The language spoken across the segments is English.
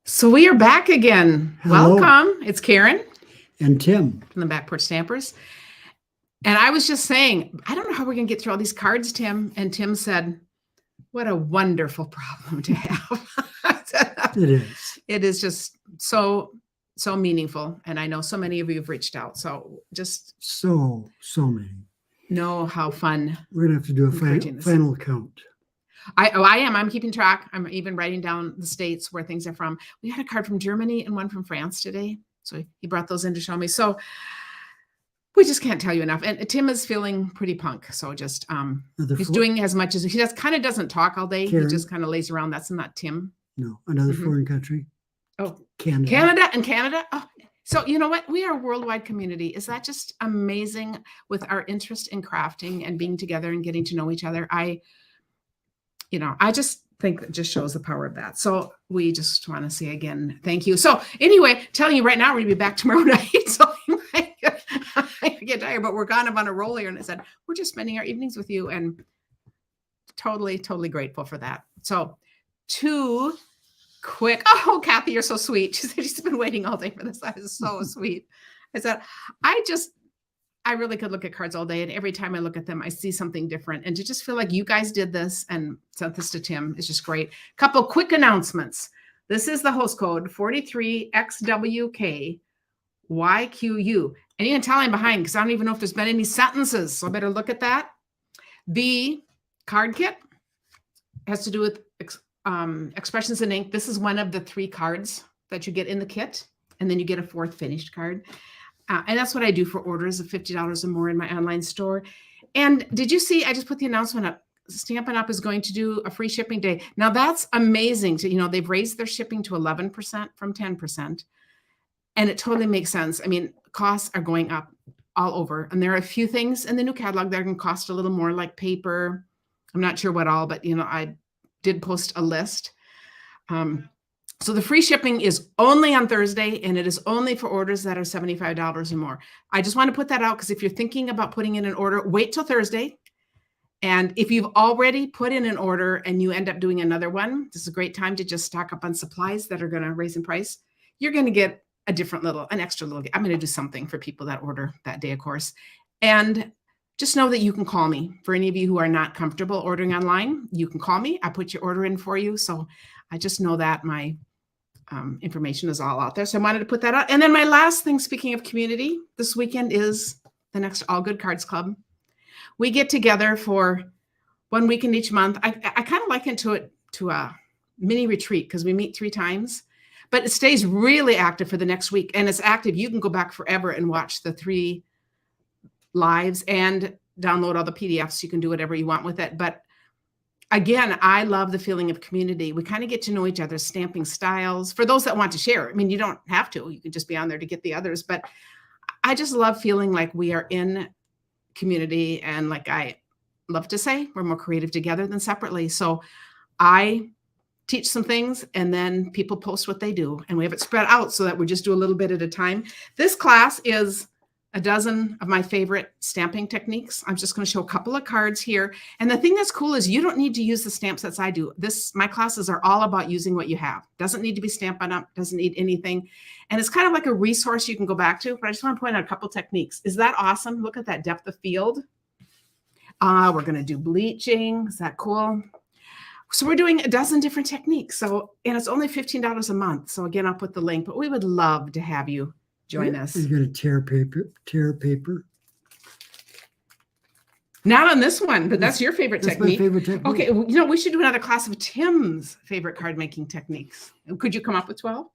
So we are back again. Hello. Welcome. It's Karen And Tim. from the Back Porch Stampers. And I was just saying, I don't know how we're going to get through all these cards, Tim. And Tim said, what a wonderful problem to have. It is. It is just so meaningful. And I know so many of you have reached out. So just So many. know how fun. We're going to have to do a encouraging this. final count. I am. I'm keeping track. I'm even writing down the states where things are from. We had a card from Germany and one from France today. So he brought those in to show me. So we just can't tell you enough. And Tim is feeling pretty punk. So just he's doing as much as he does. Kind of doesn't talk all day. Karen? He just kind of lays around. That's not Tim. No, another foreign country. Oh, Canada. Canada. Oh, so you know what? We are a worldwide community. Is that just amazing with our interest in crafting and being together and getting to know each other? I just think that just shows the power of that. So we just want to say again, thank you. So anyway, telling you right now, we're going to be back tomorrow night. So I get tired, but we're kind of on a roll here. And I said, we're just spending our evenings with you and totally grateful for that. So two quick, oh, Kathy, you're so sweet. She said she's been waiting all day for this. That is so sweet. I said, I really could look at cards all day, and every time I look at them, I see something different. And to just feel like you guys did this and sent this to Tim is just great. Couple quick announcements. This is the host code 43XWKYQU. And you can tell I'm behind because I don't even know if there's been any sentences. So I better look at that. The card kit has to do with expressions in ink. This is one of the 3 cards that you get in the kit. And then you get a 4th finished card. And that's what I do for orders of $50 or more in my online store. And did you see, I just put the announcement up, Stampin' Up! Is going to do a free shipping day. Now that's amazing. So, they've raised their shipping to 11% from 10%. And it totally makes sense. I mean, costs are going up all over. And there are a few things in the new catalog that are going to cost a little more, like paper. I'm not sure what all, but, I did post a list. So the free shipping is only on Thursday, and it is only for orders that are $75 or more. I just want to put that out because if you're thinking about putting in an order, wait till Thursday. And if you've already put in an order and you end up doing another one, this is a great time to just stock up on supplies that are going to raise in price. You're going to get an extra little, I'm going to do something for people that order that day, of course. And just know that you can call me. For any of you who are not comfortable ordering online, you can call me. I put your order in for you. So I just know that my information is all out there. So I wanted to put that out. And then my last thing, speaking of community, this weekend is the next All Good Cards Club. We get together for 1 weekend each month. I kind of liken it to a mini retreat because we meet 3 times, but it stays really active for the next week. And it's active. You can go back forever and watch the 3 lives and download all the PDFs. You can do whatever you want with it. But again, I love the feeling of community. We kind of get to know each other's stamping styles. For those that want to share, I mean, you don't have to. You can just be on there to get the others. But I just love feeling like we are in community. And like I love to say, we're more creative together than separately. So I teach some things, and then people post what they do. And we have it spread out so that we just do a little bit at a time. This class is a dozen of my favorite stamping techniques. I'm just going to show a couple of cards here. And the thing that's cool is you don't need to use the stamp sets I do. My classes are all about using what you have. Doesn't need to be Stampin' Up, doesn't need anything. And it's kind of like a resource you can go back to, but I just want to point out a couple techniques. Is that awesome? Look at that depth of field. We're going to do bleaching. Is that cool? So we're doing a dozen different techniques. And it's only $15 a month. So again, I'll put the link, but we would love to have you join us. You're going to tear paper. Not on this one, but that's your favorite technique. My favorite technique. Okay, we should do another class of Tim's favorite card making techniques. Could you come up with 12?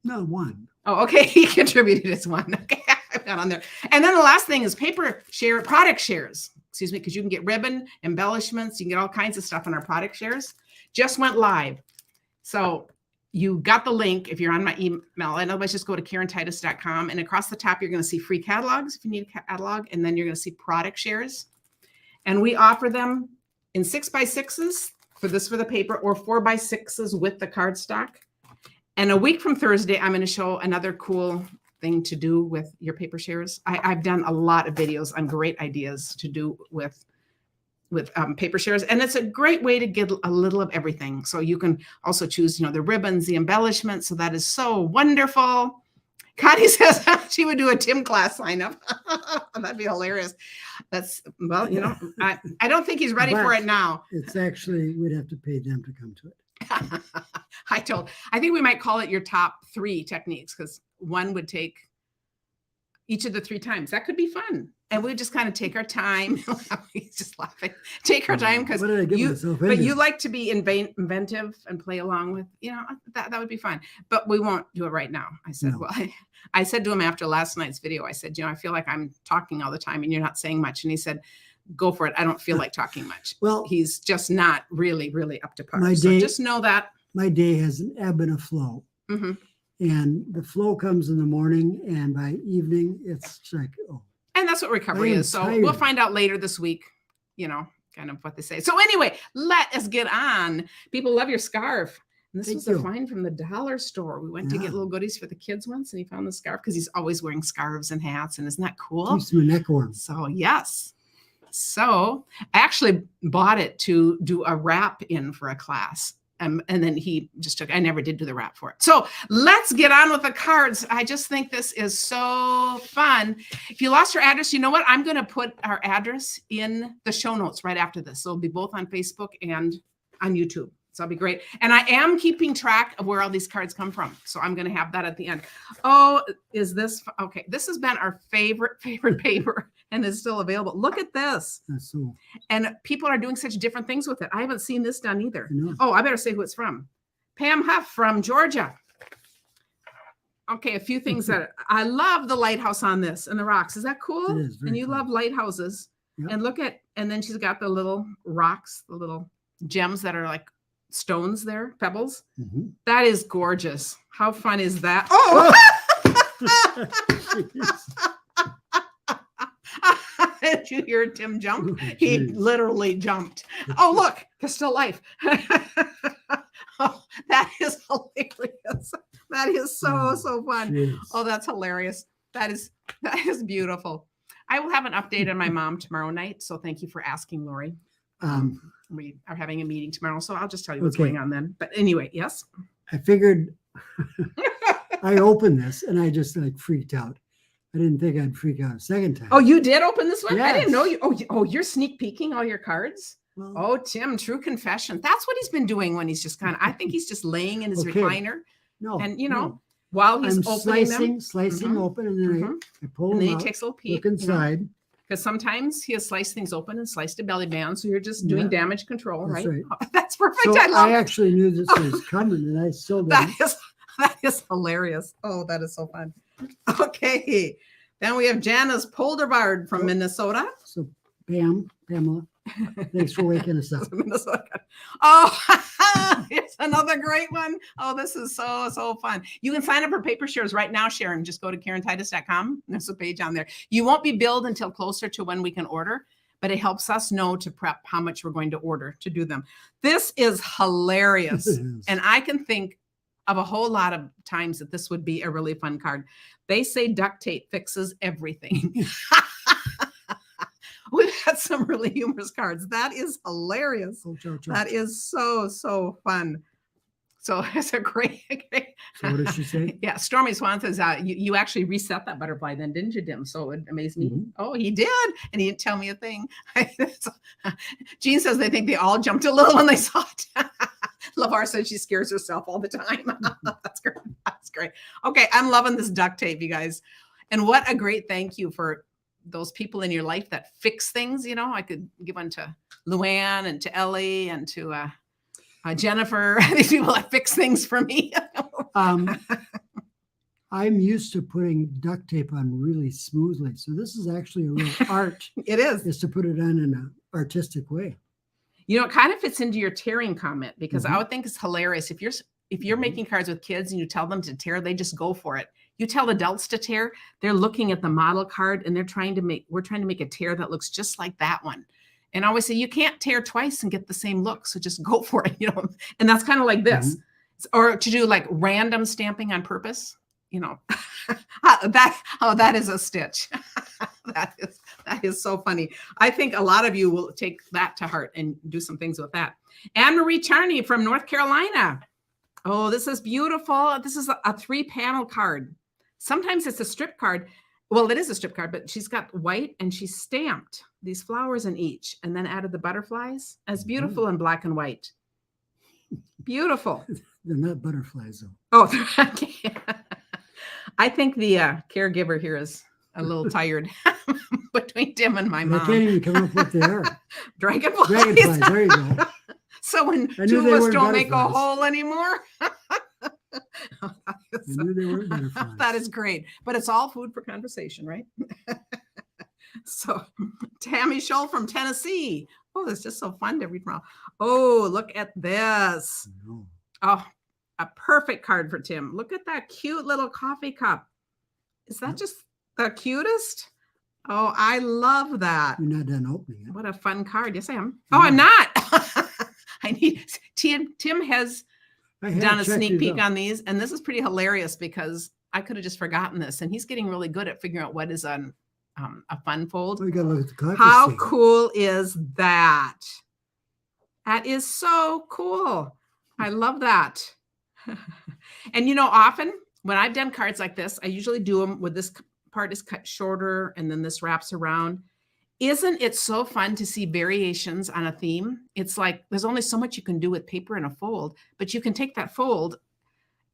No, 1. Oh, okay. He contributed as 1. Okay, I've got on there. And then the last thing is product shares. Excuse me, because you can get ribbon, embellishments. You can get all kinds of stuff on our product shares. Just went live. So you got the link if you're on my email. And otherwise, just go to KarenTitus.com. And across the top, you're going to see free catalogs if you need a catalog. And then you're going to see product shares. And we offer them in 6x6s for the paper, or 4x6s with the cardstock. And a week from Thursday, I'm going to show another cool thing to do with your paper shares. I've done a lot of videos on great ideas to do with with paper shares. And it's a great way to get a little of everything. So you can also choose, the ribbons, the embellishments. So that is so wonderful. Connie says she would do a Tim class sign up. That'd be hilarious. That's, well, I don't think he's ready for it now. It's actually, we'd have to pay them to come to it. I think we might call it your top 3 techniques, because one would take each of the 3 times. That could be fun. And we just kind of take our time. He's just laughing. Take our time, because you like to be inventive and play along with, that would be fun. But we won't do it right now. I said, No. well, I said to him after last night's video, I said, I feel like I'm talking all the time and you're not saying much. And he said, go for it. I don't feel like talking much. Well, he's just not really, really up to par. My So day- just know that. My day has an ebb and a flow. Mhm. And the flow comes in the morning, and by evening, it's like, oh, And that's what recovery I am is. So tired. we'll find out later this week, kind of what they say. So anyway, let us get on. People love your scarf. And this Thank was a you. find from the dollar store. We went to get Yeah. little goodies for the kids once, and he found the scarf because he's always wearing scarves and hats. And isn't that cool? keeps my neck warm. So yes. So I actually bought it to do a wrap in for a class. And then he just I never did do the wrap for it. So let's get on with the cards. I just think this is so fun. If you lost your address, you know what? I'm going to put our address in the show notes right after this. So it'll be both on Facebook and on YouTube. So that'll be great. And I am keeping track of where all these cards come from. So I'm going to have that at the end. Oh, is this okay? This has been our favorite paper, and is still available. Look at this. That's so, And people are doing such different things with it. I haven't seen this done either. I know. Oh, I better say who it's from. Pam Huff from Georgia. Okay, a few things that I love the lighthouse on this and the rocks. Is that cool? It is very And you cool. love lighthouses. Yep. And and then she's got the little rocks, the little gems that are like stones there, pebbles. Mhm. That is gorgeous. How fun is that? Oh! Did you hear Tim jump? Oh, He geez. literally jumped. Oh, look, they're still alive. Oh, that is hilarious. That is so fun. Jeez. Oh, that's hilarious. That is beautiful. I will have an update on my mom tomorrow night. So thank you for asking, Lori. We are having a meeting tomorrow, so I'll just tell you what's Okay. going on then. But anyway, yes. I figured I opened this and I just freaked out. I didn't think I'd freak out a second time. Oh, you did open this one? I didn't Yes. know you. Oh, you're sneak peeking all your cards? Well, Oh, Tim, true confession. That's what he's been doing when he's just I think he's just laying in his Okay. recliner no. and, no. while he's I'm opening slicing Mhm. open, and then Mhm. I pull and them then out, he takes a little peek. look inside. Because sometimes he has sliced things open and sliced a belly band. So you're just doing Yeah. damage control, That's right? right. That's perfect. So I love I it. actually knew this was coming, and I still That didn't. is hilarious. Oh, that is so fun. Okay. Then we have Janice Polder from Minnesota. So Pamela, thanks for waking us up. Minnesota. Oh, it's another great one. Oh, this is so fun. You can sign up for paper shares right now, Sharon. Just go to KarenTitus.com. There's a page on there. You won't be billed until closer to when we can order, but it helps us know to prep how much we're going to order to do them. This is hilarious. It is. And I can think of a whole lot of times that this would be a really fun card. They say duct tape fixes everything. We've had some really humorous cards. That is hilarious. Oh, Joe. That is so fun. So it's a great. So what did she say? Yeah, Stormy Swan says you actually reset that butterfly then, didn't you, Dim? So it amazed me. Mhm. Oh, he did. And he didn't tell me a thing. Jean says they think they all jumped a little when they saw it. LaVar says she scares herself all the time. That's great. That's great. Okay, I'm loving this duct tape, you guys. And what a great thank you for those people in your life that fix things. I could give one to Luann and to Ellie and to Jennifer. These people that fix things for me. I'm used to putting duct tape on really smoothly. So this is actually a real art, It is. is to put it on in an artistic way. It kind of fits into your tearing comment because I Mhm. would think it's hilarious if you're Mhm. making cards with kids and you tell them to tear, they just go for it. You tell adults to tear, they're looking at the model card and we're trying to make a tear that looks just like that one. And I always say you can't tear twice and get the same look, so just go for it, And that's kind of like this, or to do like random stamping on purpose, that is a stitch. That is so funny. I think a lot of you will take that to heart and do some things with that. Anne-Marie Charney from North Carolina. Oh, this is beautiful. This is a 3-panel card. Sometimes it's a strip card. Well, it is a strip card, but she's got white and she stamped these flowers in each and then added the butterflies. As beautiful in black and white. Beautiful. They're not butterflies, though. Oh, okay. I think the caregiver here is a little tired between Tim and my I mom. can't even come up with what they are. Dragonflies. Dragonflies, there you go. So when I two knew they of us weren't don't make a butterflies. hole anymore. I knew they weren't butterflies. That is great. But it's all food for conversation, right? So Tammy Scholl from Tennessee. Oh, it's just so fun to read from. Oh, look at this. No. Oh, a perfect card for Tim. Look at that cute little coffee cup. Is that just the cutest? Oh, I love that. You're not done opening it. What a fun card. Yes, I am. Oh, I'm not. I need Tim has done a sneak peek on these, and this is pretty hilarious because I could have just forgotten this, and he's getting really good at figuring out what is on a fun fold. Oh, you got to look at the coffee How stain. cool is that? That is so cool. I love that. And you know, often when I've done cards like this, I usually do them with this part is cut shorter and then this wraps around. Isn't it so fun to see variations on a theme? It's like there's only so much you can do with paper in a fold, but you can take that fold.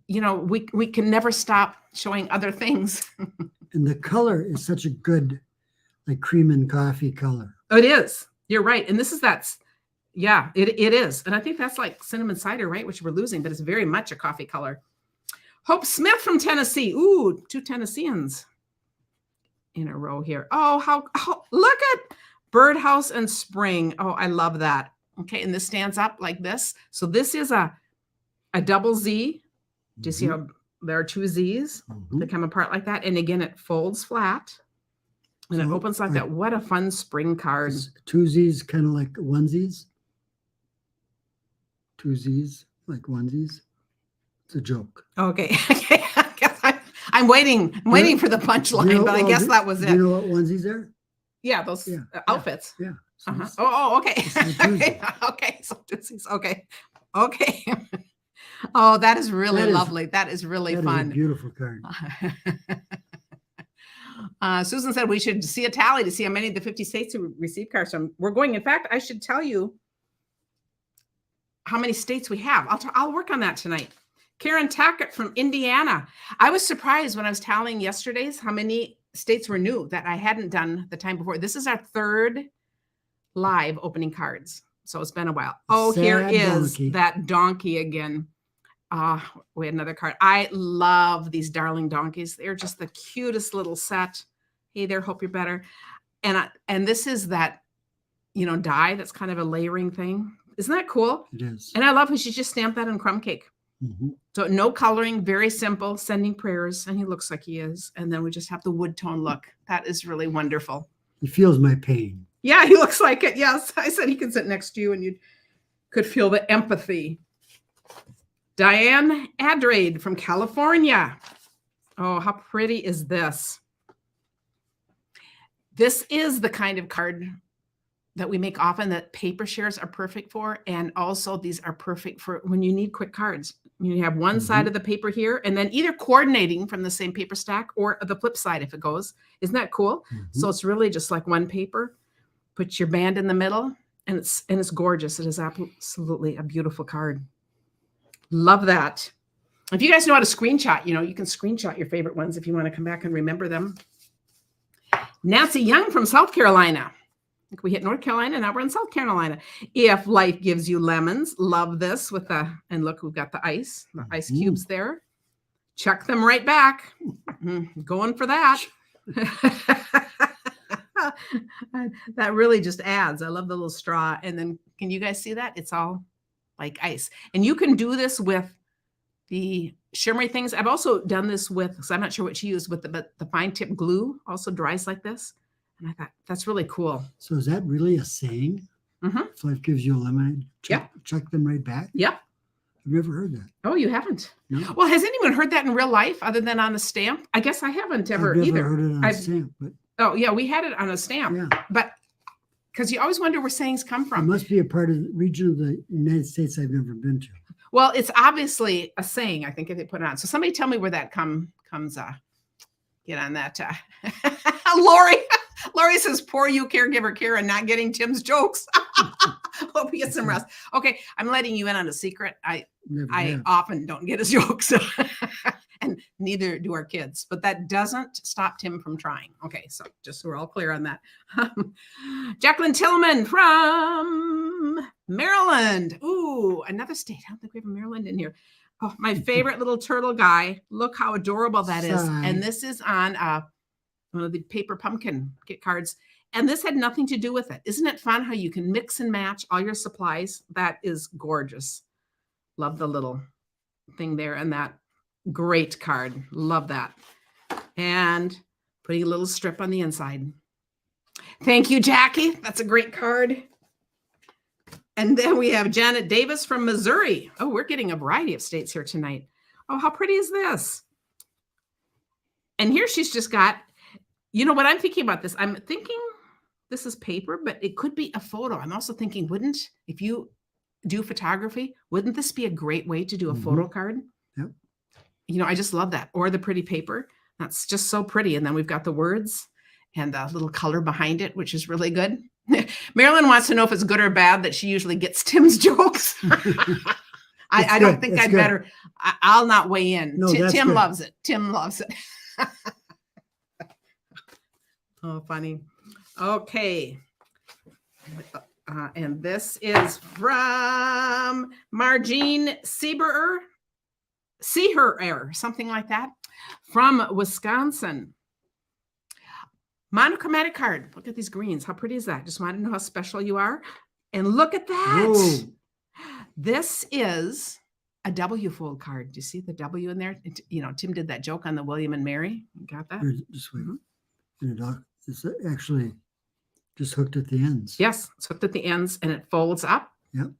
You know, we can never stop showing other things. And the color is such a good, like cream and coffee color. Oh, it is. You're right. And this is yeah, it is. And I think that's like cinnamon cider, right? Which we're losing, but it's very much a coffee color. Hope Smith from Tennessee. Ooh, 2 Tennesseans in a row here. Oh, how look at Birdhouse and Spring. Oh, I love that. Okay, and this stands up like this. So this is a double Z. Do you see how there are 2 Z's that come apart like that? And again, it folds flat and it opens like that. What a fun spring card. 2 Z's kind of like onesies. 2 Z's like onesies. It's a joke. Okay. I guess I'm waiting for the punchline, but I guess that was it. Do you know what onesies are? Yeah, those outfits. Yeah. So Oh, okay. Tuesday. Okay. So Tuesdays. Okay. Oh, that is really lovely. That is really fun. Is a beautiful card. Susan said we should see a tally to see how many of the 50 states who receive cards from. We're going. In fact, I should tell you how many states we have. I'll work on that tonight. Karen Tackett from Indiana. I was surprised when I was tallying yesterday's how many states were new that I hadn't done the time before. This is our 3rd live opening cards. So it's been a while. Oh, here is that donkey again. We had another card. I love these darling donkeys. They're just the cutest little set. Hey there, hope you're better. And this is that, die that's kind of a layering thing. Isn't that cool? It is. And I love how she just stamped that in crumb cake. So no coloring, very simple, sending prayers, and he looks like he is. And then we just have the wood tone look. That is really wonderful. He feels my pain. Yeah, he looks like it. Yes, I said he could sit next to you and you could feel the empathy. Diane Adrade from California. Oh, how pretty is this? This is the kind of card that we make often that paper shares are perfect for. And also these are perfect for when you need quick cards. You have one side of the paper here and then either coordinating from the same paper stack or the flip side if it goes. Isn't that cool? So it's really just like one paper. Put your band in the middle and it's gorgeous. It is absolutely a beautiful card. Love that. If you guys know how to screenshot, you can screenshot your favorite ones if you want to come back and remember them. Nancy Young from South Carolina. We hit North Carolina, now we're in South Carolina. If life gives you lemons, love this with and look, we've got the ice cubes there. Chuck them right back. Going for that. That really just adds. I love the little straw. And then can you guys see that? It's all like ice. And you can do this with the shimmery things. I've also done this with, so I'm not sure what you use with but the fine tip glue also dries like this. And I thought that's really cool. So is that really a saying? If life gives you a lemon, chuck them right back? Yep. I've never heard that. Oh, you haven't? No. Well, has anyone heard that in real life other than on a stamp? I guess I haven't ever I've never either. heard it on a stamp, but Oh, yeah, we had it on a stamp. Yeah. But because you always wonder where sayings come It from. must be a part of the region of the United States I've never been to. Well, it's obviously a saying, I think, if they put it on. So somebody tell me where that comes. Get on that. Lori says, poor you, caregiver Karen, not getting Tim's jokes. Hope you get some rest. Okay, I'm letting you in on a secret. I often don't get his jokes. And neither do our kids. But that doesn't stop Tim from trying. Okay, so just so we're all clear on that. Jacqueline Tillman from Maryland. Ooh, another state. I don't think we have a Maryland in here. Oh, my favorite little turtle guy. Look how adorable that is. And this is on one of the paper pumpkin kit cards. And this had nothing to do with it. Isn't it fun how you can mix and match all your supplies? That is gorgeous. Love the little thing there and that. Great card. Love that. And putting a little strip on the inside. Thank you, Jackie. That's a great card. And then we have Janet Davis from Missouri. Oh, we're getting a variety of states here tonight. Oh, how pretty is this? And here she's just got, you know what I'm thinking about this? I'm thinking this is paper, but it could be a photo. I'm also thinking, if you do photography, wouldn't this be a great way to do a photo card? Yep. You know, I just love that. Or the pretty paper. That's just so pretty. And then we've got the words and a little color behind it, which is really good. Marilyn wants to know if it's good or bad that she usually gets Tim's jokes. I don't think I'd better. I'll not weigh in. No, Tim loves it. Tim loves it. Oh, funny. Okay. And this is from Margene Seeberer, something like that, from Wisconsin. Monochromatic card. Look at these greens. How pretty is that? Just wanted to know how special you are. And look at that. Whoa. This is a W fold card. Do you see the W in there? You know, Tim did that joke on the William and Mary. You got that? Just wait. It's actually just hooked at the ends. Yes, it's hooked at the ends and it folds up. Yep.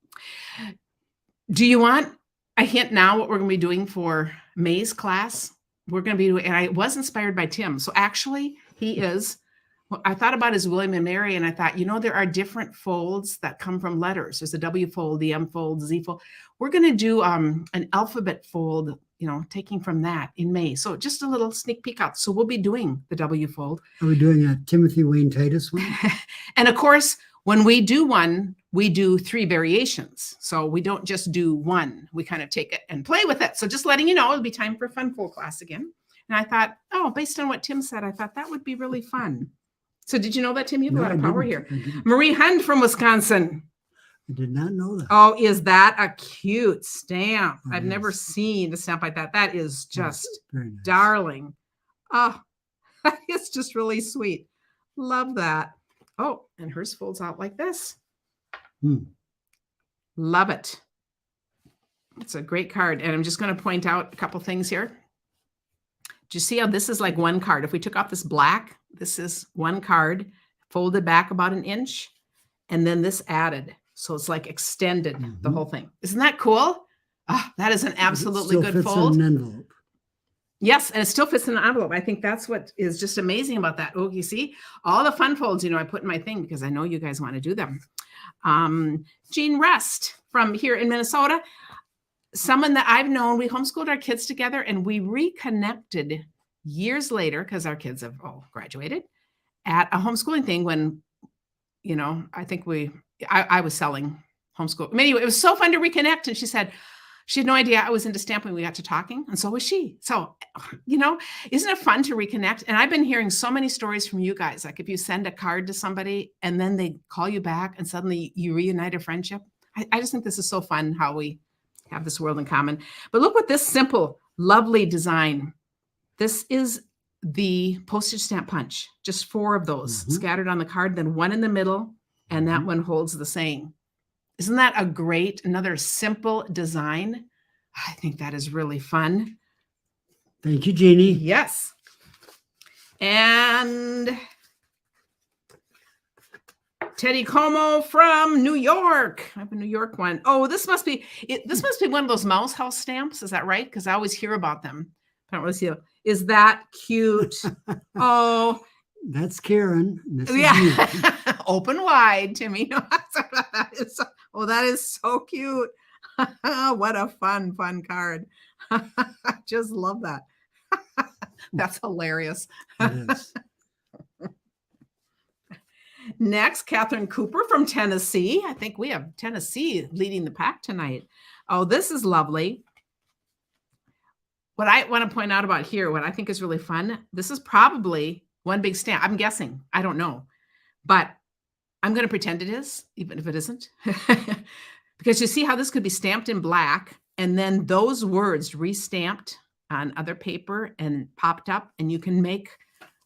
Do you want a hint now what we're going to be doing for May's class? We're going to be doing, and I was inspired by Tim. So actually, he is, I thought about his William and Mary, and I thought, you know, there are different folds that come from letters. There's a W fold, the M fold, Z fold. We're going to do an alphabet fold, you know, taking from that in May. So just a little sneak peek out. So we'll be doing the W fold. Are we doing a Timothy Wayne Titus one? And of course, when we do one, we do 3 variations. So we don't just do one. We kind of take it and play with it. So just letting you know, it'll be time for a fun fold class again. And I thought, oh, based on what Tim said, I thought that would be really fun. So did you know that, Tim? You have a lot of power here. Marie Hunt from Wisconsin. I did not know that. Oh, is that a cute stamp? Oh, I've never seen a stamp like that. That is just very nice. darling. Oh, it's just really sweet. Love that. Oh, and hers folds out like this. Love it. It's a great card. And I'm just going to point out a couple things here. Do you see how this is like one card? If we took off this black, this is one card folded back about an inch, and then this added. So it's like extended the whole thing. Isn't that cool? Oh, that is an absolutely good fold. In an envelope. Yes, and it still fits in an envelope. I think that's what is just amazing about that. Oh, you see all the fun folds, you know, I put in my thing because I know you guys want to do them. Jean Rest from here in Minnesota. Someone that I've known, we homeschooled our kids together and we reconnected years later because our kids have all graduated at a homeschooling thing when, you know, I think I was selling homeschool. Anyway, it was so fun to reconnect. And she said, she had no idea I was into stamping. We got to talking and so was she. So, you know, isn't it fun to reconnect? And I've been hearing so many stories from you guys. Like if you send a card to somebody and then they call you back and suddenly you reunite a friendship. I just think this is so fun how we have this world in common. But look what this simple, lovely design. This is the postage stamp punch. Just 4 of those scattered on the card, then 1 in the middle, and that one holds the saying. Isn't that a great, another simple design? I think that is really fun. Thank you, Jeannie. Yes. And Teddy Como from New York. I have a New York one. Oh, this must be one of those Mouse House stamps. Is that right? Because I always hear about them. I don't really see it. Is that cute? Oh, That's Karen. And this is me. Yeah. Open wide, Timmy. That is so cute. What a fun card. I just love that. That's hilarious. It is. Next, Catherine Cooper from Tennessee. I think we have Tennessee leading the pack tonight. Oh, this is lovely. What I want to point out about here, what I think is really fun, this is probably one big stamp. I'm guessing. I don't know. But I'm going to pretend it is, even if it isn't. Because you see how this could be stamped in black, and then those words restamped on other paper and popped up, and you can make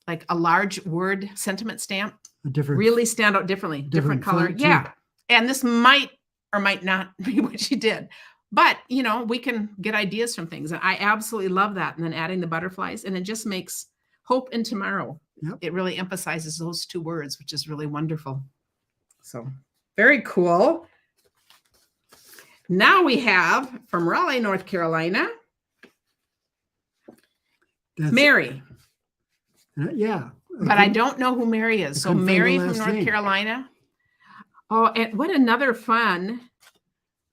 like a large word sentiment stamp really stand out differently, different color. Yeah. And this might or might not be what she did. But, you know, we can get ideas from things. And I absolutely love that. And then adding the butterflies, and it just makes hope in tomorrow. Yep. It really emphasizes those two words, which is really wonderful. So very cool. Now we have from Raleigh, North Carolina, Mary. Yeah. But I don't know who Mary is. So Mary from North Carolina. Oh, and what another fun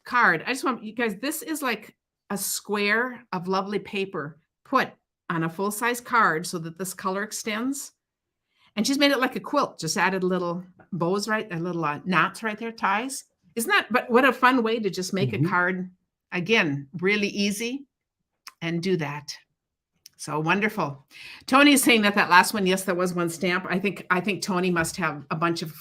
card. I just want you guys, this is like a square of lovely paper put on a full-size card so that this color extends. And she's made it like a quilt, just added little bows, right? Little knots right there, ties. Isn't that, but what a fun way to just make a card, again, really easy and do that. So wonderful. Tony is saying that last one, yes, there was one stamp. I think Tony must have a bunch of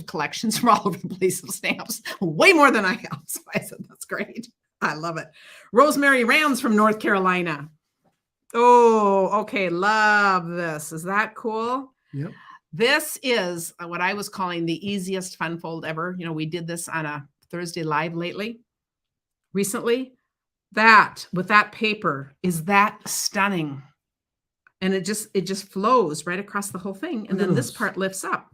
collections from all over the place of stamps, way more than I have. So I said, that's great. I love it. Rosemary Rams from North Carolina. Oh, okay. Love this. Is that cool? Yep. This is what I was calling the easiest fun fold ever. You know, we did this on a Thursday live recently. That with that paper is that stunning. And it just flows right across the whole thing. And then this part lifts up.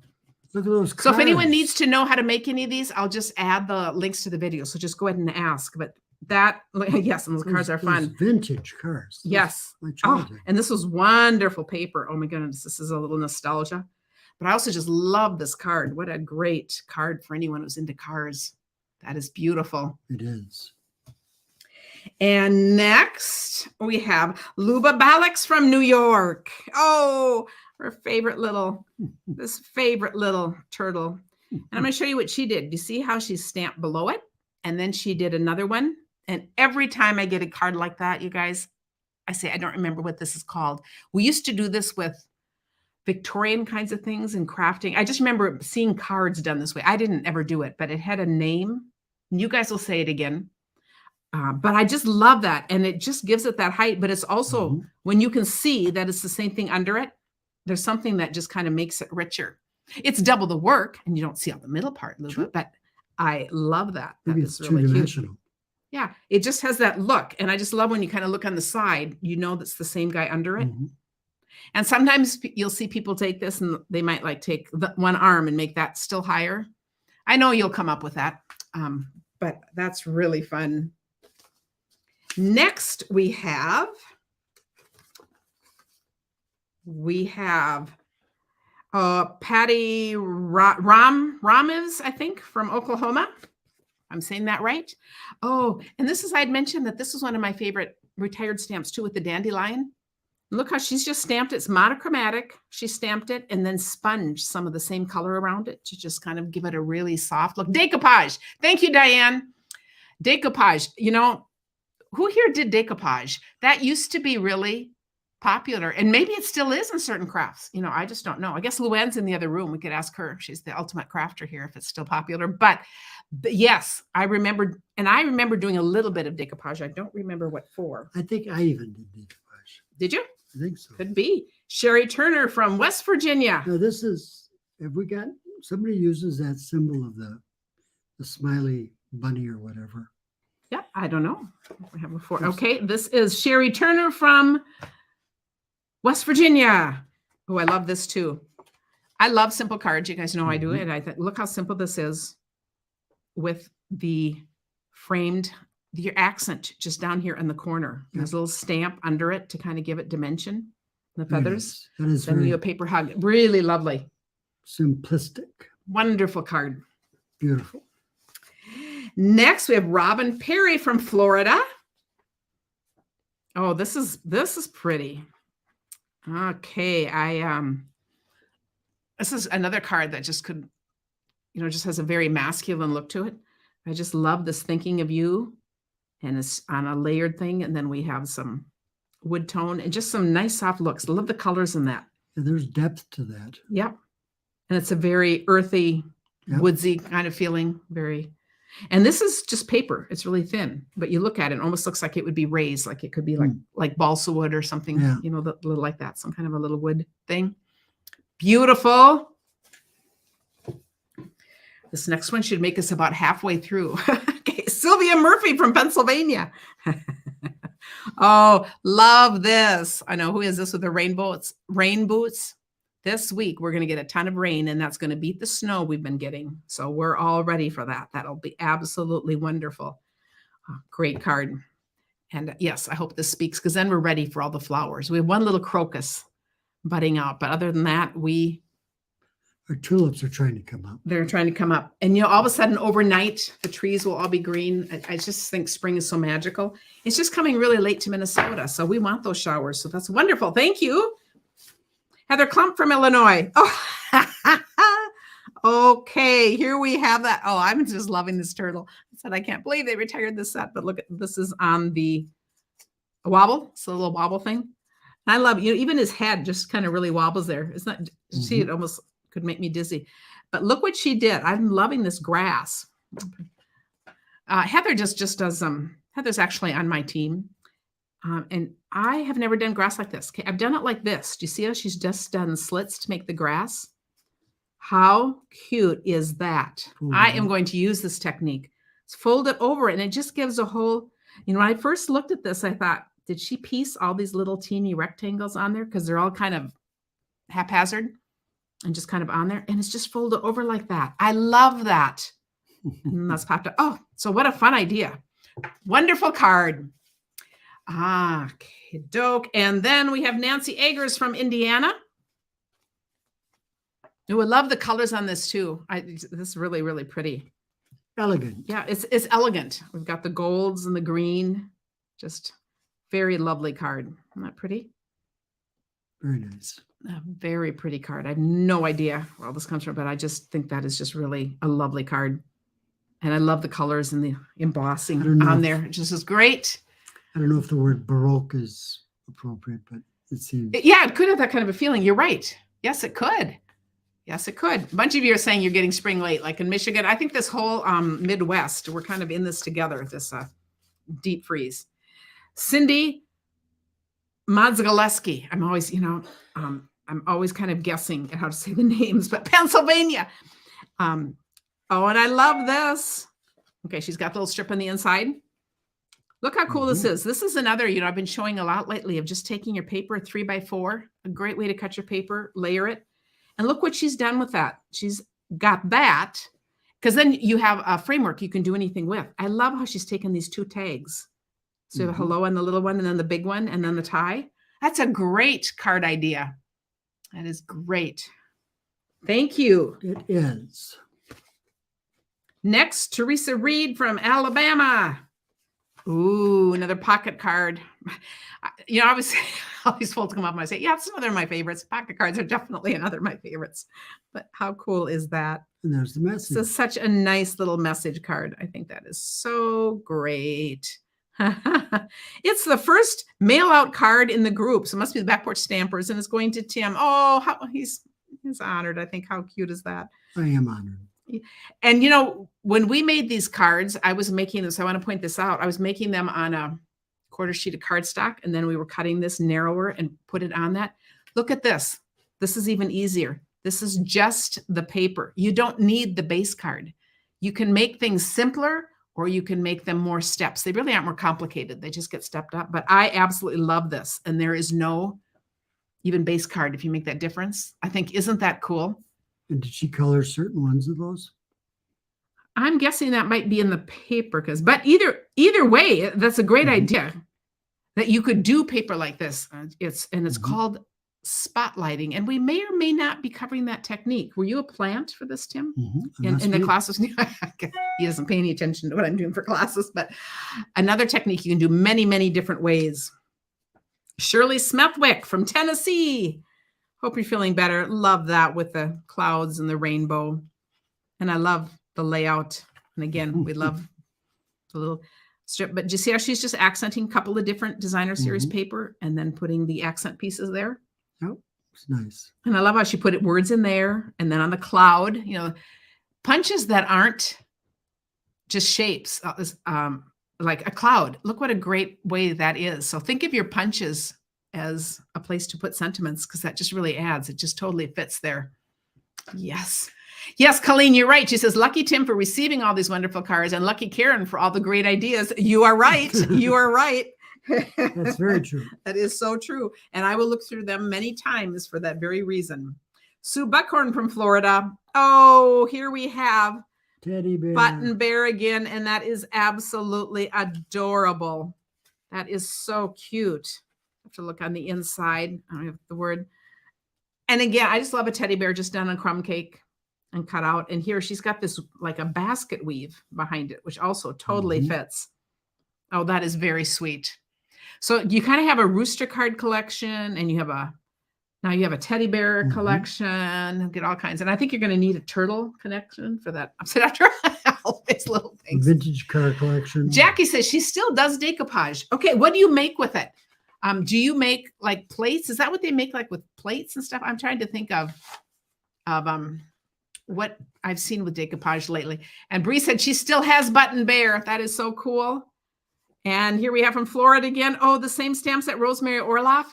Look at those cards. So if anyone needs to know how to make any of these, I'll just add the links to the video. So just go ahead and ask. But that, yes, and those cards are fun. Vintage cards. Yes. Oh, and this was wonderful paper. Oh my goodness, this is a little nostalgia. But I also just love this card. What a great card for anyone who's into cars. That is beautiful. It is. And next we have Luba Balix from New York. Oh, her favorite little turtle. And I'm going to show you what she did. You see how she stamped below it? And then she did another one. And every time I get a card like that, you guys, I say, I don't remember what this is called. We used to do this with Victorian kinds of things and crafting. I just remember seeing cards done this way. I didn't ever do it, but it had a name. You guys will say it again. But I just love that. And it just gives it that height. But it's also when you can see that it's the same thing under it, there's something that just kind of makes it richer. It's double the work and you don't see all the middle part, but I love that. Maybe it's really two-dimensional. Yeah, it just has that look. And I just love when you kind of look on the side, you know, that's the same guy under it. And sometimes you'll see people take this and they might like take the one arm and make that still higher. I know you'll come up with that, but that's really fun. Next, we have Patty Ramiz, I think, from Oklahoma. I'm saying that right. Oh, and this is, I'd mentioned that this is one of my favorite retired stamps too, with the dandelion. Look how she's just stamped it. It's monochromatic. She stamped it and then sponged some of the same color around it to just kind of give it a really soft look. Decoupage. Thank you, Diane. Decoupage. You know, who here did decoupage? That used to be really popular, and maybe it still is in certain crafts. You know, I just don't know. I guess Luann's in the other room. We could ask her. She's the ultimate crafter here if it's still popular. But yes, I remember doing a little bit of decoupage. I don't remember what for. I think I even did decoupage. Did you? I think so. Could be. Sherry Turner from West Virginia. No, this is, have we got, somebody uses that symbol of the smiley bunny or whatever. Yeah, I don't know. We have before. Okay, this is Sherry Turner from West Virginia. Oh, I love this too. I love simple cards. You guys know I do it. I think, look how simple this is with the framed, your accent just down here in the corner. There's a little stamp under it to kind of give it dimension. the Very feathers. nice. That is Sending you a very paper hug. Really lovely. simplistic. Wonderful card. Beautiful. Next, we have Robin Perry from Florida. Oh, this is pretty. Okay, this is another card that just could, just has a very masculine look to it. I just love this thinking of you, and it's on a layered thing, and then we have some wood tone and just some nice soft looks. Love the colors in that. Yeah, there's depth to that. Yep. And it's a very earthy, Yep. woodsy kind of feeling. And this is just paper. It's really thin, but you look at it, it almost looks like it would be raised, like it could be like balsa wood or something, Yeah. little like that, some kind of a little wood thing. Beautiful. This next one should make us about halfway through. Okay, Sylvia Murphy from Pennsylvania. Oh, love this. I know, who is this with the rainbow? It's rain boots. This week, we're going to get a ton of rain, and that's going to beat the snow we've been getting. So we're all ready for that. That'll be absolutely wonderful. Oh, great card. And yes, I hope this speaks, because then we're ready for all the flowers. We have one little crocus budding out, but other than that, Our tulips are trying to come up. they're trying to come up. And all of a sudden, overnight, the trees will all be green. I just think spring is so magical. It's just coming really late to Minnesota, so we want those showers. So that's wonderful. Thank you. Heather Klump from Illinois. Oh, okay. Here we have that. Oh, I'm just loving this turtle. I said, I can't believe they retired this set, but look at this is on the wobble. It's a little wobble thing. And I love even his head just kind of really wobbles there. It's not, see, it almost could make me dizzy. But look what she did. I'm loving this grass. Heather just does, Heather's actually on my team. And I have never done grass like this. Okay, I've done it like this. Do you see how she's just done slits to make the grass? How cute is that? I am going to use this technique. Let's fold it over, and it just gives a whole, when I first looked at this, I thought, did she piece all these little teeny rectangles on there? Because they're all kind of haphazard and just kind of on there. And it's just folded over like that. I love that. And that's popped up. Oh, so what a fun idea. Wonderful card. Doke. And then we have Nancy Eggers from Indiana. Oh, I love the colors on this too. This is really, really pretty. Elegant. Yeah, it's elegant. We've got the golds and the green. Just very lovely card. Isn't that pretty? Very nice. A very pretty card. I have no idea where all this comes from, but I just think that is just really a lovely card. And I love the colors and the embossing on there. It just is great. I don't know if the word Baroque is appropriate, but it seems. Yeah, it could have that kind of a feeling. You're right. Yes, it could. Yes, it could. A bunch of you are saying you're getting spring late, like in Michigan. I think this whole Midwest, we're kind of in this together, this deep freeze. Cindy Madzgaleski. I'm always, I'm always kind of guessing at how to say the names, but Pennsylvania. Oh, and I love this. Okay, she's got the little strip on the inside. Look how cool this is. This is another, I've been showing a lot lately of just taking your paper 3x4, a great way to cut your paper, layer it. And look what she's done with that. She's got that, because then you have a framework you can do anything with. I love how she's taken these two tags. So the hello and the little one, and then the big one, and then the tie. That's a great card idea. That is great. Thank you. It is. Next, Teresa Reed from Alabama. Ooh, another pocket card. I always fold them up and I say, yeah, some of them are my favorites. Pocket cards are definitely another of my favorites. But how cool is that? And there's the message. This is such a nice little message card. I think that is so great. It's the first mail out card in the group. So it must be the Back Porch Stampers, and it's going to Tim. Oh, he's honored. I think, how cute is that? I am honored. And, when we made these cards, I was making this. I want to point this out. I was making them on a quarter sheet of cardstock, and then we were cutting this narrower and put it on that. Look at this. This is even easier. This is just the paper. You don't need the base card. You can make things simpler, or you can make them more steps. They really aren't more complicated. They just get stepped up. But I absolutely love this. And there is no even base card if you make that difference. I think, isn't that cool? And did she color certain ones of those? I'm guessing that might be in the paper, but either way, that's a great idea that you could do paper like this. It's called spotlighting. And we may or may not be covering that technique. Were you a plant for this, Tim? In the classes? He doesn't pay any attention to what I'm doing for classes, but another technique you can do many, many different ways. Shirley Smethwick from Tennessee. Hope you're feeling better. Love that with the clouds and the rainbow. And I love the layout. And again, we love the little strip. But do you see how she's just accenting a couple of different designer series paper and then putting the accent pieces there? Oh, it's nice. And I love how she put words in there. And then on the cloud, you know, punches that aren't just shapes, like a cloud. Look what a great way that is. So think of your punches as a place to put sentiments, because that just really adds. It just totally fits there. Yes. Yes, Colleen, you're right. She says, lucky Tim for receiving all these wonderful cards and lucky Karen for all the great ideas. You are right. You are right. That's very true. That is so true. And I will look through them many times for that very reason. Sue Buckhorn from Florida. Oh, here we have Teddy bear. Button Bear again. And that is absolutely adorable. That is so cute. I have to look on the inside. I don't have the word. And again, I just love a teddy bear just done on crumb cake and cut out. And here she's got this like a basket weave behind it, which also totally fits. Oh, that is very sweet. So you kind of have a rooster card collection, and you have now you have a teddy bear collection, get all kinds. And I think you're going to need a turtle connection for that upside down. All these little things. Vintage car collection. Jackie says she still does decoupage. Okay, what do you make with it? Do you make like plates? Is that what they make like with plates and stuff? I'm trying to think of what I've seen with decoupage lately. And Bree said she still has Button Bear. That is so cool. And here we have from Florida again. Oh, the same stamp set, Rosemary Orloff.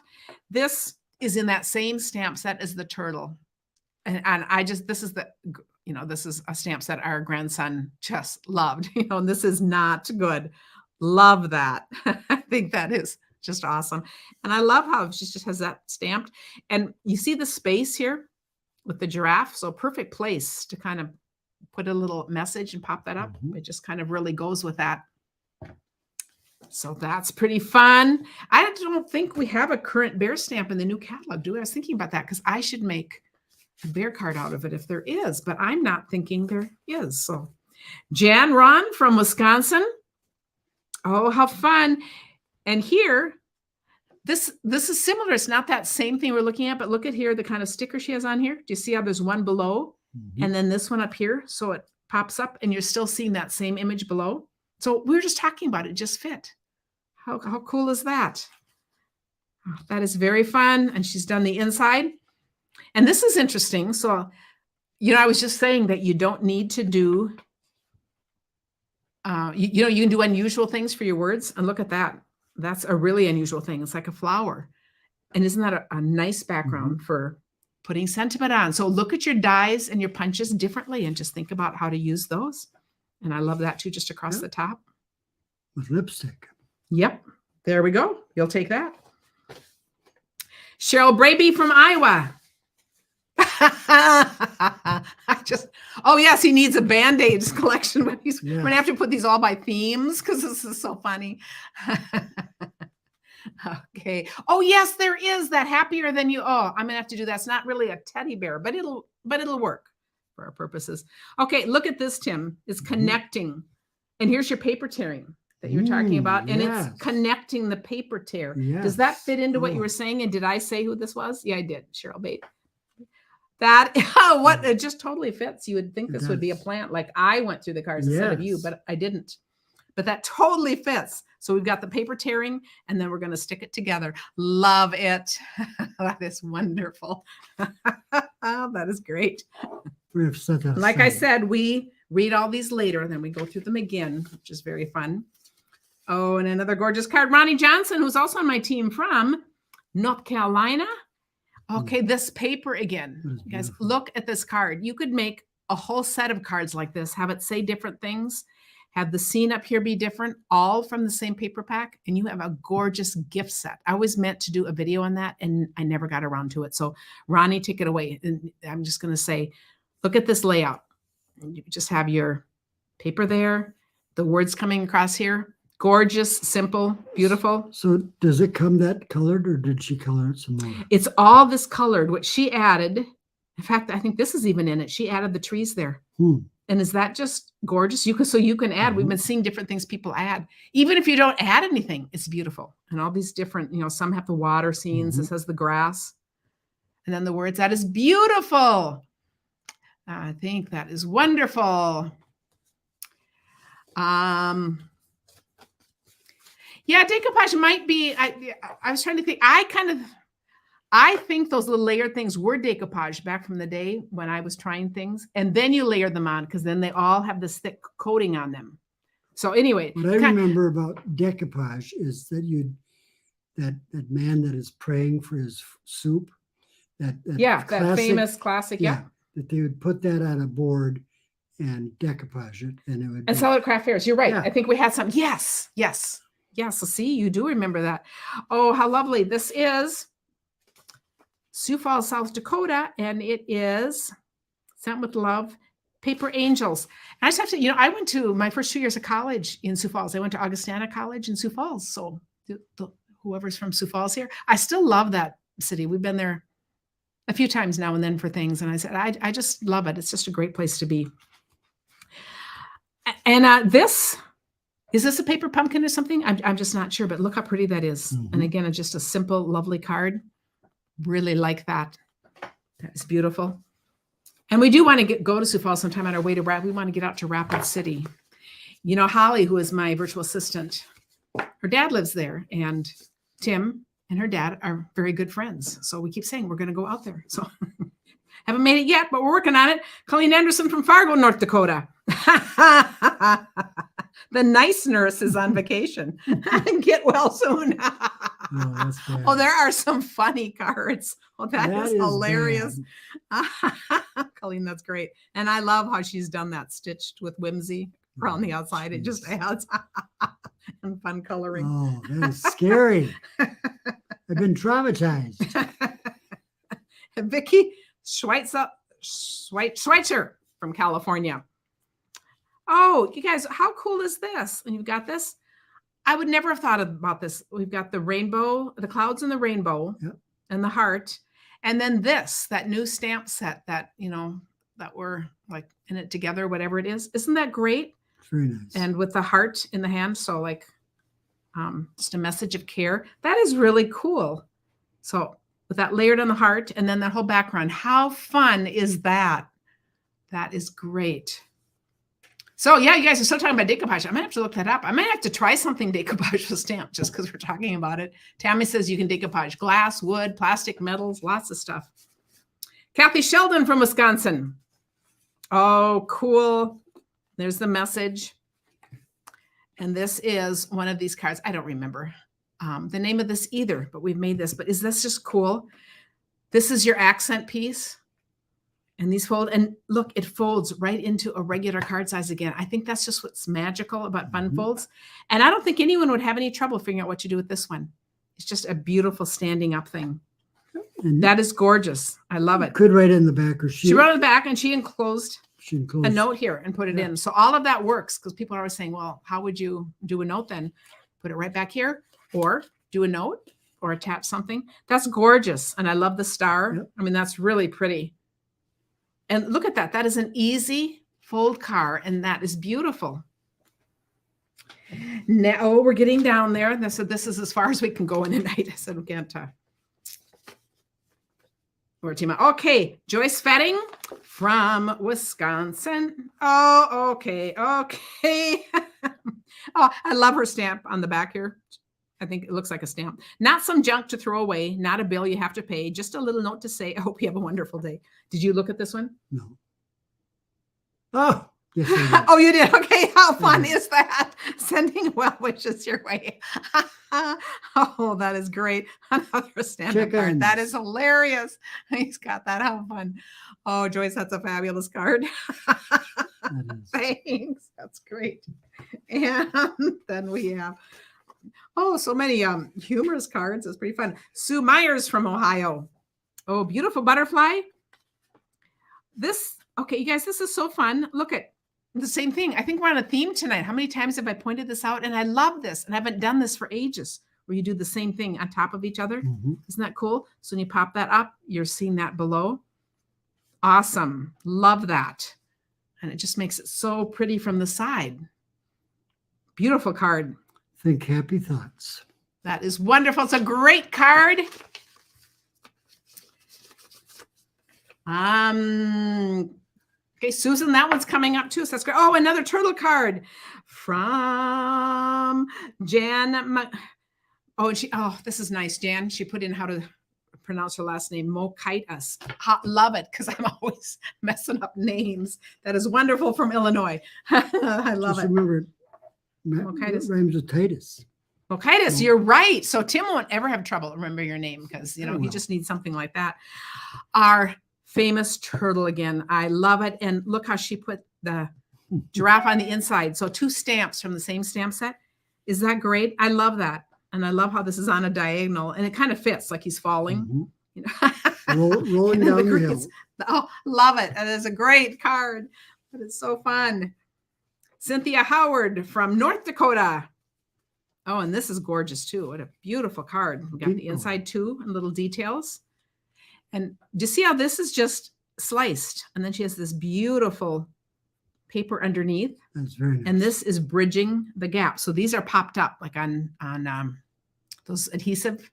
This is in that same stamp set as the turtle. And I just, this is a stamp set our grandson just loved, and this is not good. Love that. I think that is just awesome. And I love how she just has that stamped. And you see the space here with the giraffe. So perfect place to kind of put a little message and pop that up. It just kind of really goes with that. So that's pretty fun. I don't think we have a current bear stamp in the new catalog, do we? I was thinking about that because I should make a bear card out of it if there is, but I'm not thinking there is. So Jan Ron from Wisconsin. Oh, how fun. And here, this is similar. It's not that same thing we're looking at, but look at here, the kind of sticker she has on here. Do you see how there's one below and then this one up here? So it pops up and you're still seeing that same image below. So we were just talking about it, just fit. How cool is that? Oh, that is very fun. And she's done the inside. And this is interesting. So, I was just saying that you don't need to do, you can do unusual things for your words. And look at that. That's a really unusual thing. It's like a flower. And isn't that a nice background for putting sentiment on? So look at your dies and your punches differently and just think about how to use those. And I love that too, just across the top. With lipstick. Yep. There we go. You'll take that. Cheryl Braby from Iowa. Oh yes, he needs a Band-Aids collection, but he's going to have to put these all by themes because this is so funny. Okay. Oh yes, there is that happier than you. Oh, I'm going to have to do that. It's not really a teddy bear, but it'll work for our purposes. Okay, look at this, Tim. It's connecting. And here's your paper tearing that you were talking about. And it's connecting the paper tear. Yes. Does that fit into what you were saying? And did I say who this was? Yeah, I did. Cheryl Bate. That, it just totally fits. You would think this would be a plant. Like I went through the cards instead of you, but I didn't. But that totally fits. So we've got the paper tearing and then we're going to stick it together. Love it. That is wonderful. That is great. Like I said, we read all these later and then we go through them again, which is very fun. Oh, and another gorgeous card. Ronnie Johnson, who's also on my team from North Carolina. Okay, this paper again. You guys, look at this card. You could make a whole set of cards like this, have it say different things, have the scene up here be different, all from the same paper pack, and you have a gorgeous gift set. I was meant to do a video on that, and I never got around to it. So, Ronnie, take it away. And I'm just going to say, look at this layout. And you just have your paper there, the words coming across here, Gorgeous, simple, beautiful. So does it come that colored, or did she color it some more? It's all this colored, what she added. In fact, I think this is even in it. She added the trees there. And is that just gorgeous? You can add, we've been seeing different things people add. Even if you don't add anything, it's beautiful. And all these different, some have the water scenes. This has the grass. And then the words, that is beautiful. I think that is wonderful. Yeah, decoupage might be, I was trying to think, I think those little layered things were decoupage back from the day when I was trying things. And then you layer them on because then they all have this thick coating on them. So anyway. What I remember about decoupage is that that man that is praying for his soup, that famous classic, that they would put that on a board and decoupage it, and sell it at craft fairs. You're right. Yeah. I think we had some. Yes. So see, you do remember that. Oh, how lovely. This is Sioux Falls, South Dakota, and it is Sent with Love, Paper Angels. And I just have to, I went to my first 2 years of college in Sioux Falls. I went to Augustana College in Sioux Falls. So whoever's from Sioux Falls here, I still love that city. We've been there a few times now and then for things. And I said, I just love it. It's just a great place to be. And is this a paper pumpkin or something? I'm just not sure, but look how pretty that is. And again, it's just a simple, lovely card. Really like that. That is beautiful. And we do want to go to Sioux Falls sometime on our way to we want to get out to Rapid City. Holly, who is my virtual assistant, her dad lives there, and Tim and her dad are very good friends. So we keep saying we're going to go out there. So haven't made it yet, but we're working on it. Colleen Anderson from Fargo, North Dakota. The nice nurse is on vacation. Get well soon. Oh, there are some funny cards. Oh, that is hilarious. Colleen, that's great. And I love how she's done that stitched with whimsy around the outside. It just adds and fun coloring. Oh, that is scary. I've been traumatized. Vicki Schweitzer from California. Oh, you guys, how cool is this? And you've got this. I would never have thought about this. We've got the rainbow, the clouds and the rainbow, and the heart. And then that new stamp set that, that we're like in it together, whatever it is. Isn't that great? Very nice. And with the heart in the hand. So like just a message of care. That is really cool. So with that layered on the heart and then that whole background, how fun is that? That is great. So yeah, you guys are still talking about decoupage. I might have to look that up. I might have to try something decoupage with stamp just because we're talking about it. Tammy says you can decoupage glass, wood, plastic, metals, lots of stuff. Kathy Sheldon from Wisconsin. Oh, cool. There's the message. And this is one of these cards. I don't remember the name of this either, but we've made this. But is this just cool? This is your accent piece. And these fold, and look, it folds right into a regular card size again. I think that's just what's magical about fun folds. And I don't think anyone would have any trouble figuring out what to do with this one. It's just a beautiful standing up thing. And that is gorgeous. I love it. Could write it in the back, or she wrote it in the back, and she enclosed a note here and put it in. So all of that works because people are always saying, well, how would you do a note then? Put it right back here, or do a note or attach something. That's gorgeous. And I love the star. Yep. I mean, that's really pretty. And look at that. That is an easy fold card, and that is beautiful. Now we're getting down there. They said this is as far as we can go in a night. I said, we can't. Okay, Joyce Fetting from Wisconsin. Oh, okay. Oh, I love her stamp on the back here. I think it looks like a stamp. Not some junk to throw away, not a bill you have to pay, just a little note to say, I hope you have a wonderful day. Did you look at this one? No. Oh, yes, I did. Oh, you did? Okay, how fun is that? Sending well wishes your way. Oh, that is great. Another stamp card. That is hilarious. He's got that. How fun. Oh, Joyce, that's a fabulous card. Thanks. That's great. And then we have so many humorous cards. It's pretty fun. Sue Myers from Ohio. Oh, beautiful butterfly. Okay, you guys, this is so fun. Look at, the same thing. I think we're on a theme tonight. How many times have I pointed this out? And I love this. And I haven't done this for ages, where you do the same thing on top of each other. Mhm. Isn't that cool? So when you pop that up, you're seeing that below. Awesome. Love that. And it just makes it so pretty from the side. Beautiful card. Think happy thoughts. That is wonderful. It's a great card. Okay, Susan, that one's coming up too. So that's great. Oh, another turtle card from Jan. Oh, this is nice, Jan. She put in how to pronounce her last name, Mokitas. Love it, because I'm always messing up names. That is wonderful, from Illinois. I love Just it. remember, Mokitas. rhymes with Titus. Mokitas, you're right. So Tim won't ever have trouble remember your name, because he will. just needs something like that. Our famous turtle again. I love it. And look how she put the giraffe on the inside. So 2 stamps from the same stamp set. Is that great? I love that. And I love how this is on a diagonal, and it kind of fits like he's falling. Mhm. You know? Rolling And then down the crickets. hill. Oh, love it. And it's a great card. But it's so fun. Cynthia Howard from North Dakota. Oh, and this is gorgeous too. What a beautiful card. We got the Beautiful. inside too, and little details. And do you see how this is just sliced? And then she has this beautiful paper underneath. That's very nice. And this is bridging the gap. So these are popped up like on those adhesive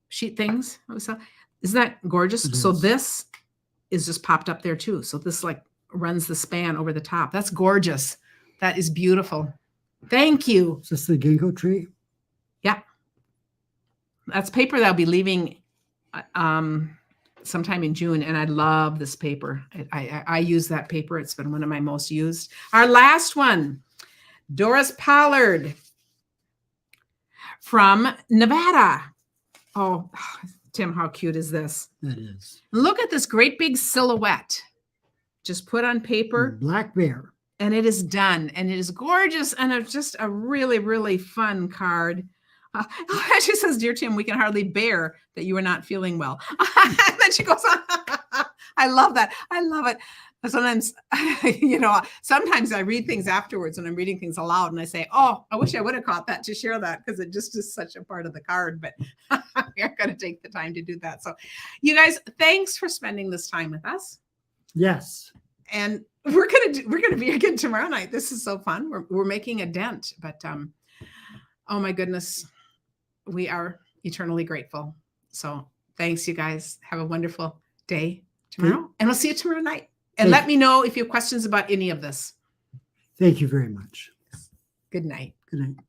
sheet things. Isn't that gorgeous? It So is. this is just popped up there too. So this like runs the span over the top. That's gorgeous. That is beautiful. Thank you. Is this the ginkgo tree? Yeah. That's paper that I'll be leaving sometime in June. And I love this paper. I use that paper. It's been one of my most used. Our last one, Doris Pollard from Nevada. Oh, Tim, how cute is this? That is. Look at this great big silhouette. Just put on paper. Black bear. And it is done. And it is gorgeous. And it's just a really, really fun card. She says, "Dear Tim, we can hardly bear that you are not feeling well." And then she goes on. I love that. I love it. Sometimes, sometimes I read things afterwards when I'm reading things aloud, and I say, "Oh, I wish I would have caught that to share that," because it just is such a part of the card. But we aren't going to take the time to do that. So, you guys, thanks for spending this time with us. Yes. And we're gonna be again tomorrow night. This is so fun. We're making a dent, but oh my goodness, we are eternally grateful. So thanks, you guys. Have a wonderful day tomorrow, and we'll see you tomorrow night. And let me know if you have questions about any of this. Thank you very much. Good night. Good night.